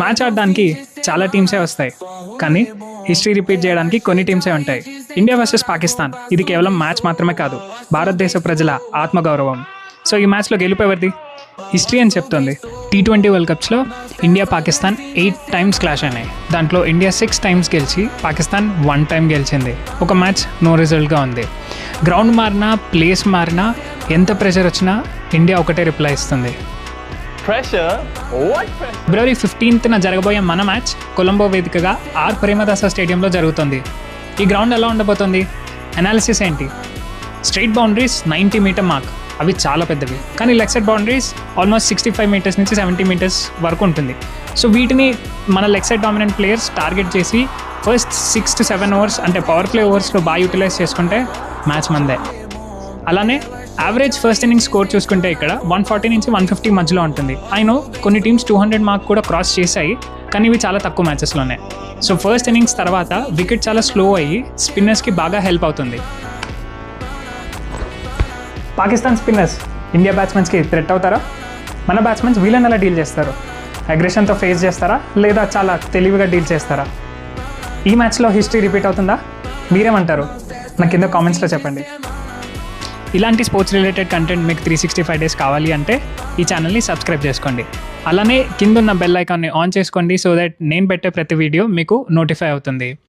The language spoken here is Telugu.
మ్యాచ్ ఆడడానికి చాలా టీమ్సే వస్తాయి, కానీ హిస్టరీ రిపీట్ చేయడానికి కొన్ని టీమ్సే ఉంటాయి. ఇండియా వర్సెస్ పాకిస్తాన్ ఇది కేవలం మ్యాచ్ మాత్రమే కాదు, భారతదేశ ప్రజల ఆత్మగౌరవం. సో ఈ మ్యాచ్లో గెలిపేవరిది? హిస్టరీ అని చెప్తుంది. T20 వరల్డ్ కప్స్లో ఇండియా పాకిస్తాన్ 8 టైమ్స్ క్లాష్ అయినాయి. దాంట్లో ఇండియా 6 టైమ్స్ గెలిచి పాకిస్తాన్ 1 టైం గెలిచింది. ఒక మ్యాచ్ నో రిజల్ట్గా ఉంది. గ్రౌండ్ మారినా, ప్లేస్ మారినా, ఎంత ప్రెషర్ వచ్చినా ఇండియా ఒకటే రిప్లై ఇస్తుంది. ఫిబ్రవరి 15న జరగబోయే మన మ్యాచ్ కొలంబో వేదికగా ఆర్ ప్రేమదాస స్టేడియంలో జరుగుతుంది. ఈ గ్రౌండ్ ఎలా ఉండబోతుంది? అనాలిసిస్ ఏంటి? స్ట్రైట్ బౌండరీస్ 90 మీటర్ మార్క్, అవి చాలా పెద్దవి. కానీ leg side boundaries almost 65 metres నుంచి 70 మీటర్స్ వరకు ఉంటుంది. సో వీటిని మన leg side dominant players target చేసి ఫస్ట్ 6 to 7 ఓవర్స్ అంటే పవర్ ప్లే ఓవర్స్లో బాగా యూటిలైజ్ చేసుకుంటే మ్యాచ్ మందే. అలానే యావరేజ్ ఫస్ట్ ఇన్నింగ్స్ స్కోర్ చూసుకుంటే ఇక్కడ 140 నుంచి 150 మధ్యలో ఉంటుంది. అయినో కొన్ని టీమ్స్ 200 మార్క్ కూడా క్రాస్ చేశాయి, కానీ ఇవి చాలా తక్కువ మ్యాచెస్లోనే. సో ఫస్ట్ ఇన్నింగ్స్ తర్వాత వికెట్ చాలా స్లో అయ్యి స్పిన్నర్స్కి బాగా హెల్ప్ అవుతుంది. పాకిస్తాన్ స్పిన్నర్స్ ఇండియా బ్యాట్స్మెన్స్కి థ్రెట్ అవుతారా? మన బ్యాట్స్మెన్స్ వీళ్ళని ఎలా డీల్ చేస్తారు? అగ్రెషన్తో ఫేస్ చేస్తారా, లేదా చాలా తెలివిగా డీల్ చేస్తారా? ఈ మ్యాచ్లో హిస్టరీ రిపీట్ అవుతుందా? మీరేమంటారు? నాకు కింద కామెంట్స్లో చెప్పండి. ఇలాంటి స్పోర్ట్స్ రిలేటెడ్ కంటెంట్ మీకు 365 డేస్ కావాలి అంటే ఈ ఛానల్ని సబ్స్క్రైబ్ చేసుకోండి. అలానే కింద ఉన్న బెల్ ఐకాన్ని ఆన్ చేసుకోండి, సో దట్ నేను పెట్టే ప్రతి వీడియో మీకు నోటిఫై అవుతుంది.